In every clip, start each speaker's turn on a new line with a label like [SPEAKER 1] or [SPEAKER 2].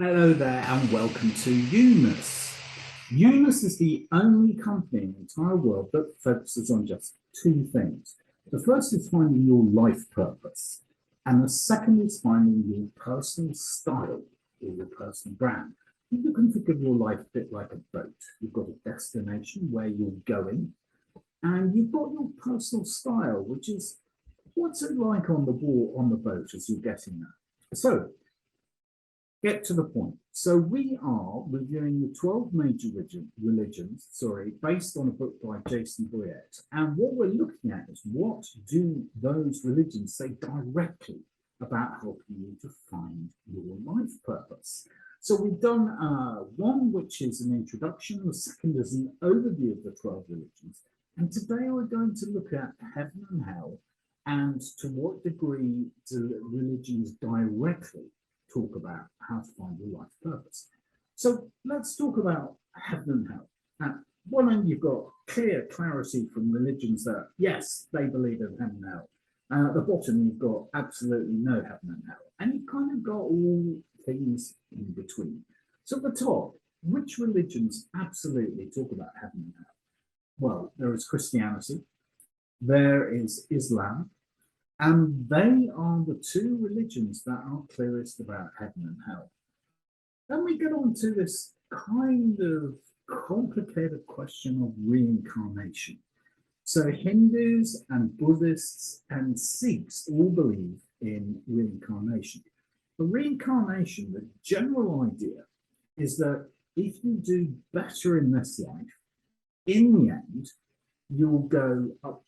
[SPEAKER 1] Hello there and welcome to Eunice. Eunice is the only company in the entire world that focuses on just two things. The first is finding your life purpose, and the second is finding your personal style or your personal brand. You can think of your life a bit like a boat. You've got a destination where you're going, and you've got your personal style, which is what's it like on the boat as you're getting there. So get to the point. So we are reviewing the 12 major religions, based on a book by Jason Boyett. And what we're looking at is what do those religions say directly about helping you to find your life purpose. So we've done one, which is an introduction. The second is an overview of the 12 religions. And today we're going to look at heaven and hell and to what degree do religions directly talk about how to find your life purpose. So let's talk about heaven and hell. At one end, you've got clarity from religions that, yes, they believe in heaven and hell. At the bottom, you've got absolutely no heaven and hell. And you've kind of got all things in between. So at the top, which religions absolutely talk about heaven and hell? Well, there is Christianity, there is Islam, and they are the two religions that are clearest about heaven and hell. Then we get on to this kind of complicated question of reincarnation. So Hindus and Buddhists and Sikhs all believe in reincarnation. The reincarnation, the general idea is that if you do better in this life, in the end, you'll go up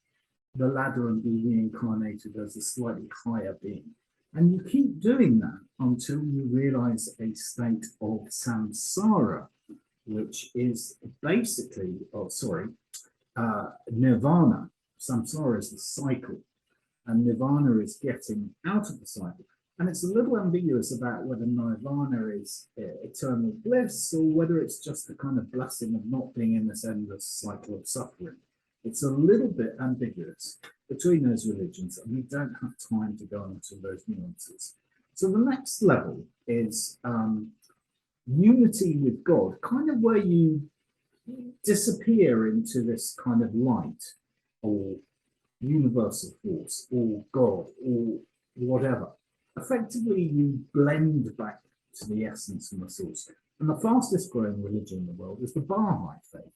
[SPEAKER 1] the ladder and be reincarnated as a slightly higher being. And you keep doing that until you realize a state of samsara, which is basically, nirvana. Samsara is the cycle, and nirvana is getting out of the cycle. And it's a little ambiguous about whether nirvana is eternal bliss or whether it's just the kind of blessing of not being in this endless cycle of suffering. It's a little bit ambiguous between those religions, and we don't have time to go into those nuances. So the next level is unity with God, kind of where you disappear into this kind of light or universal force or God or whatever. Effectively, you blend back to the essence and the source. And the fastest growing religion in the world is the Baha'i faith.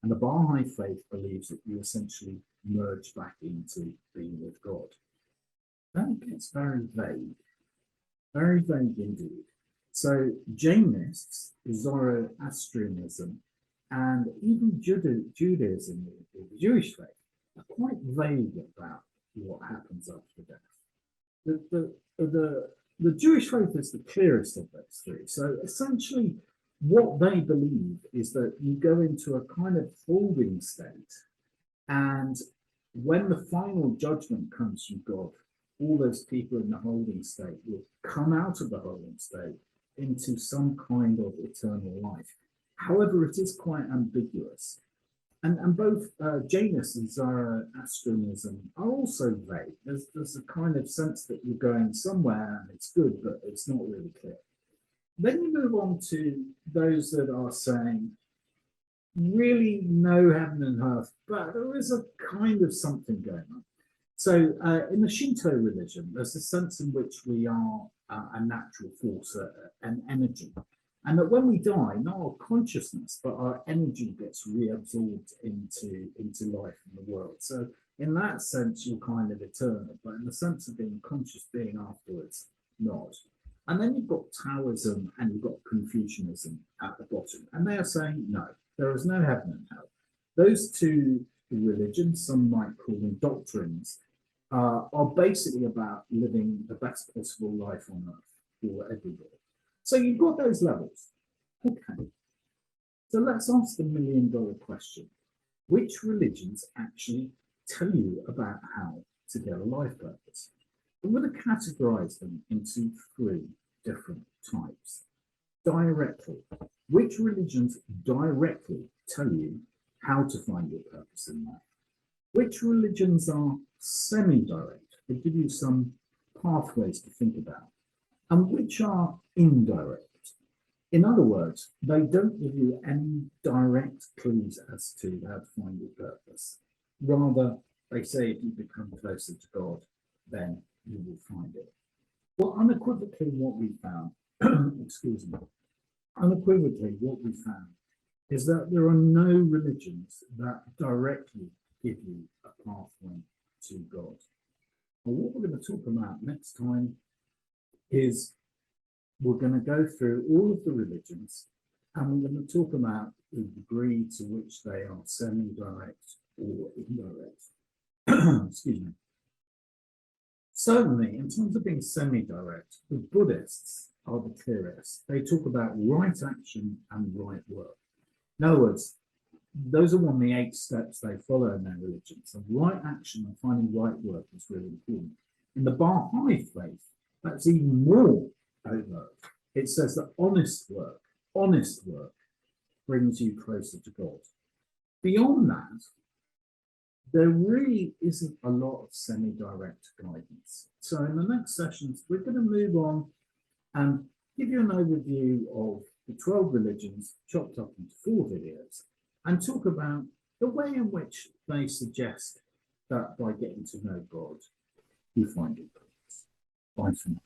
[SPEAKER 1] And the Baha'i faith believes that you essentially merge back into being with God. That gets very vague indeed. So Jainists, Zoroastrianism, and even Judaism, or the Jewish faith, are quite vague about what happens after death. The Jewish faith is the clearest of those three. So essentially, what they believe is that you go into a kind of holding state, and when the final judgment comes from God, all those people in the holding state will come out of the holding state into some kind of eternal life. However, it is quite ambiguous. And both Janus and Zoroastrianism are also vague. There's a kind of sense that you're going somewhere and it's good, but it's not really clear. Then you move on to those that are saying, really no heaven and earth, but there is a kind of something going on. So in the Shinto religion, there's a sense in which we are a natural force, an energy. And that when we die, not our consciousness, but our energy gets reabsorbed into life in the world. So in that sense, you're kind of eternal, but in the sense of being conscious being afterwards, not. And then you've got Taoism and you've got Confucianism at the bottom. And they are saying, no, there is no heaven and hell. Those two religions, some might call them doctrines, are basically about living the best possible life on earth for everybody. So you've got those levels. Okay. So let's ask the $1,000,000 question. Which religions actually tell you about how to get a life purpose? I'm going to categorize them into three different types. Directly. Which religions directly tell you how to find your purpose in life? Which religions are semi-direct? They give you some pathways to think about. And which are indirect? In other words, they don't give you any direct clues as to how to find your purpose. Rather, they say if you become closer to God, then you will find it. Well, unequivocally, what we found, excuse me, unequivocally, what we found is that there are no religions that directly give you a pathway to God. Well, what we're going to talk about next time is we're going to go through all of the religions and we're going to talk about the degree to which they are semi-direct or indirect. Excuse me. Certainly, in terms of being semi-direct, the Buddhists are the clearest. They talk about right action and right work. In other words, those are one of the 8 steps they follow in their religion. So right action and finding right work is really important. In the Baha'i faith, that's even more overt. It says that honest work brings you closer to God. Beyond that, there really isn't a lot of semi-direct guidance. So in the next sessions, we're going to move on and give you an overview of the 12 religions chopped up into 4 videos and talk about the way in which they suggest that by getting to know God, you find your purpose. Bye for now.